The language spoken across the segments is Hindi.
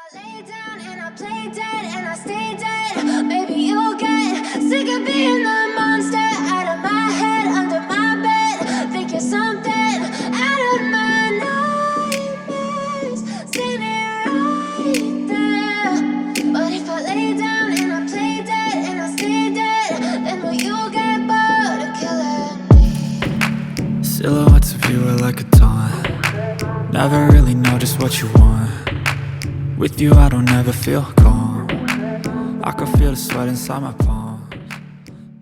I lay down and I play dead and I stay dead, maybe you'll get sick of being the monster out of my head, under my bed. Think you're something out of my nightmares, standing right there. But if I lay down and I play dead and I stay dead, then will you get bored of killing me? Silhouettes of you are like a taunt. Never really know just what you want. With you I don't ever feel calm. I can feel the sweat inside my palms.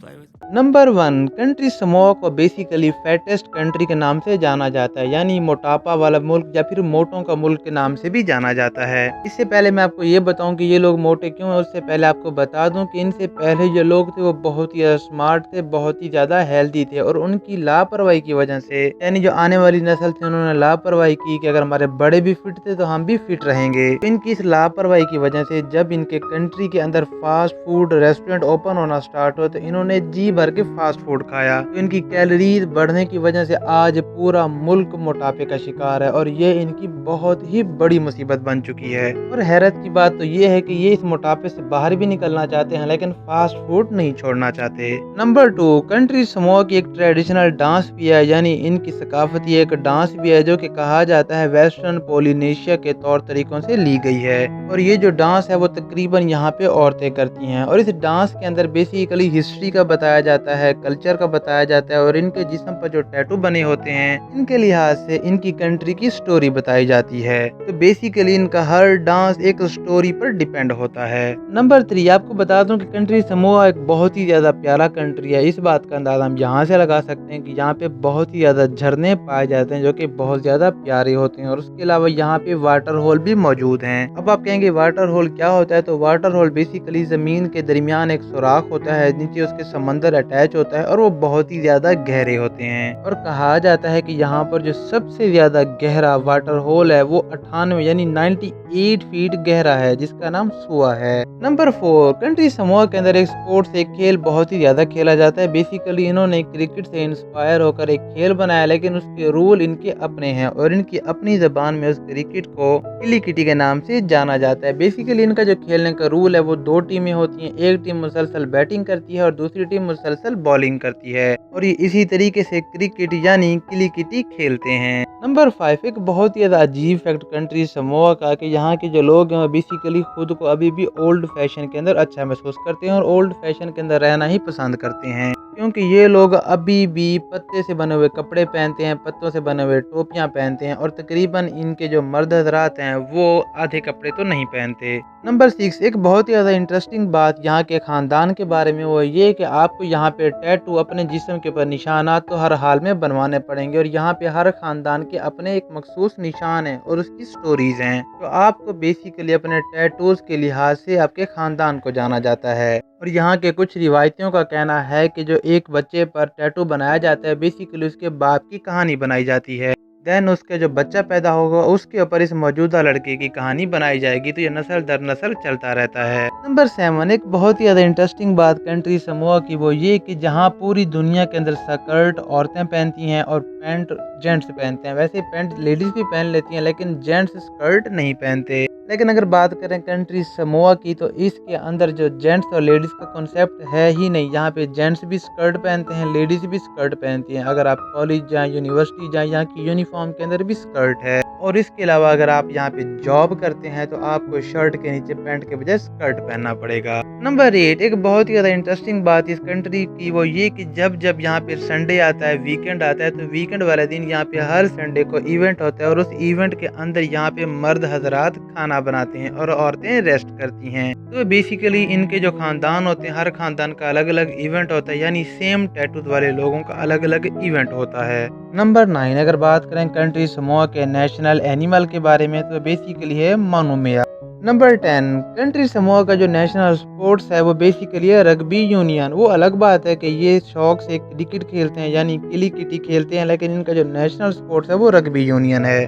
Play with number 1 country Samoa को बेसिकली फैटेस्ट कंट्री के नाम से जाना जाता है, यानी मोटापा वाला मुल्क या फिर मोटों का मुल्क के नाम से भी जाना जाता है। इससे पहले मैं आपको ये बताऊं कि ये लोग मोटे क्यों हैं, उससे पहले आपको बता दूं कि इनसे पहले जो लोग थे वो बहुत ही स्मार्ट थे, बहुत ही ज़्यादा हेल्दी थे, और उनकी लापरवाही की वजह से, यानी जो आने वाली नस्ल थी, उन्होंने लापरवाही की कि अगर हमारे बड़े भी फिट थे तो हम भी फिट रहेंगे। तो इनकी इस लापरवाही की वजह से जब इनके कंट्री के अंदर फास्ट फूड रेस्टोरेंट ओपन होना स्टार्ट हुआ तो इन्होंने जी भर के फास्ट फूड खाया। तो इनकी कैलोरीज बढ़ने की वजह से आज पूरा मुल्क मोटापे का शिकार है, और ये इनकी बहुत ही बड़ी मुसीबत बन चुकी है। और हैरत की बात तो ये है कि ये इस मोटापे से बाहर भी निकलना चाहते हैं, लेकिन फास्ट फूड नहीं छोड़ना चाहते। नंबर 2 कंट्री समोआ की एक ट्रेडिशनल डांस भी है, यानी इनकी सकाफती एक डांस भी है जो कि कहा जाता है वेस्टर्न पोलिनेशिया के तौर तरीकों से ली गई है। और ये जो डांस है वो तकरीबन यहाँ पे औरतें करती हैं, और इस डांस के अंदर बेसिकली हिस्ट्री का बताया जाता है, कल्चर का बताया जाता है, और इनके जिस्म पर जो टैटू बने होते हैं इनके लिहाज से इनकी कंट्री की स्टोरी बताई जाती है। तो बेसिकली इनका हर डांस एक स्टोरी पर डिपेंड होता है। नंबर 3 आपको बता दूं कि कंट्री समोआ एक बहुत ही ज्यादा प्यारा कंट्री है। इस बात का अंदाजा हम यहाँ से लगा सकते हैं कि यहाँ पे बहुत ही ज्यादा झरने पाए जाते हैं जो कि बहुत ज्यादा प्यारे होते हैं, और उसके अलावा यहाँ पे वाटर होल भी मौजूद हैं। अब आप कहेंगे वाटर होल क्या होता है, तो वाटर होल बेसिकली जमीन के दरमियान एक सुराख होता है, नीचे उसके समंदर अटैच होता है, और वो बहुत ही ज्यादा गहरे होते हैं। और कहा जाता है कि यहाँ पर जो सबसे ज्यादा गहरा वाटर होल है वो 98 यानी 98 फीट गहरा है, जिसका नाम सुआ है। नंबर 4 कंट्री समोआ के अंदर एक स्पोर्ट्स एक खेल बहुत ही ज्यादा खेला जाता है। बेसिकली इन्होंने क्रिकेट से इंस्पायर होकर एक खेल बनाया, लेकिन उसके रूल इनके अपने हैं, और इनकी अपनी जबान में उस क्रिकेट को किली किटी के नाम से जाना जाता है। बेसिकली इनका जो खेलने का रूल है वो 2 टीमें होती हैं, एक टीम मुसलसल बैटिंग करती है और दूसरी टीम मुसलसल बॉलिंग करती है, और ये इसी तरीके से क्रिकेट यानी किली किटी खेलते हैं। नंबर 5 एक बहुत ही ज्यादा अजीब फैक्ट कंट्री समोआ का कि यहाँ के जो लोग हैं बेसिकली खुद को अभी भी ओल्ड फैशन के अंदर अच्छा महसूस करते हैं, और ओल्ड फैशन के अंदर रहना ही पसंद करते हैं, क्योंकि ये लोग अभी भी पत्ते से बने हुए कपड़े पहनते हैं, पत्तों से बने हुए टोपियां पहनते हैं, और तकरीबन इनके जो मर्द हजरात हैं वो आधे कपड़े तो नहीं पहनते। नंबर 6 एक बहुत ही ज़्यादा इंटरेस्टिंग बात यहाँ के ख़ानदान के बारे में वो ये कि आपको यहाँ पे टैटू अपने जिस्म के ऊपर निशानात तो हर हाल में बनवाने पड़ेंगे, और यहाँ पे हर ख़ानदान के अपने एक मखसूस निशान हैं और उसकी स्टोरीज हैं। तो आपको बेसिकली अपने टैटूज़ के लिहाज से आपके ख़ानदान को जाना जाता है। और यहाँ के कुछ रिवायतियों का कहना है कि जो एक बच्चे पर टैटू बनाया जाता है बेसिकली उसके बाप की कहानी बनाई जाती है, देन उसके जो बच्चा पैदा होगा उसके ऊपर इस मौजूदा लड़के की कहानी बनाई जाएगी, तो ये नस्ल दर नस्ल चलता रहता है। नंबर 7 एक बहुत ही ज़्यादा इंटरेस्टिंग बात कंट्री समोआ की वो ये कि जहाँ पूरी दुनिया के अंदर स्कर्ट औरतें पहनती हैं और पैंट जेंट्स पहनते हैं। वैसे पैंट लेडीज़ भी पहन लेती हैं, लेकिन जेंट्स स्कर्ट नहीं पहनते। लेकिन अगर बात करें कंट्री समोआ की तो इसके अंदर जो जेंट्स और लेडीज़ का कॉन्सेप्ट है ही नहीं। यहाँ पे जेंट्स भी स्कर्ट पहनते हैं, लेडीज़ भी स्कर्ट पहनती हैं। अगर आप कॉलेज जाएँ, यूनिवर्सिटी जाएँ, यहाँ की यूनिफॉर्म के अंदर भी स्कर्ट है। और इसके अलावा अगर आप यहाँ पे जॉब करते हैं तो आपको शर्ट के नीचे पैंट के बजाय स्कर्ट पहनना पड़ेगा। नंबर 8 एक बहुत ही ज़्यादा इंटरेस्टिंग बात इस कंट्री की वो ये कि जब जब यहाँ पे संडे आता है, वीकेंड आता है, तो वीकेंड वाले दिन यहाँ पे हर संडे को इवेंट होता है, और उस इवेंट के अंदर यहाँ पे मर्द हजरात खाना बनाते हैं और औरतें रेस्ट करती हैं। तो बेसिकली इनके जो खानदान होते हैं हर खानदान का अलग अलग इवेंट होता है, यानी सेम टैटू वाले लोगों का अलग अलग इवेंट होता है। नंबर 9 अगर बात करें कंट्री समोआ के नेशनल एनिमल के बारे में तो बेसिकली है मानुमेया। नंबर 10 कंट्री समोआ का जो नेशनल स्पोर्ट्स है वो बेसिकली है रग्बी यूनियन। वो अलग बात है कि ये शौक से क्रिकेट खेलते हैं यानी किली किटी खेलते हैं, लेकिन इनका जो नेशनल स्पोर्ट्स है वो रग्बी यूनियन है।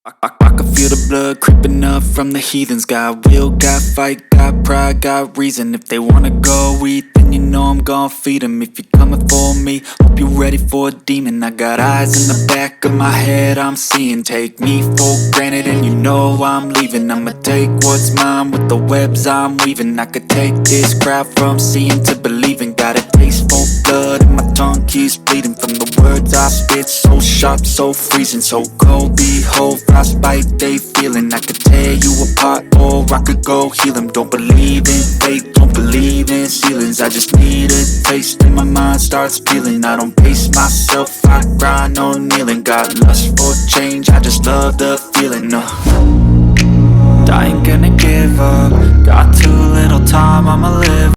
I can feel the blood creeping up from the heathens. Got will, got fight, got pride, got reason. If they wanna go eat, then you know I'm gon' feed 'em. If you're coming for me, hope you're ready for a demon. I got eyes in the back of my head, I'm seeing. Take me for granted and you know I'm leaving. I'ma take what's mine with the webs I'm weaving. I could take this crowd from seeing to believing. Got a taste for blood and my tongue keeps bleeding from the words I spit. So sharp, so freezing, so cold. Behold, frostbite they feeling. I could tear you apart or I could go heal them. Don't believe in fate, don't believe in ceilings. I just need a taste and my mind starts peeling. I don't pace myself, I grind on kneeling. Got lust for change, I just love the feeling. I ain't gonna give up. Got too little time, I'ma live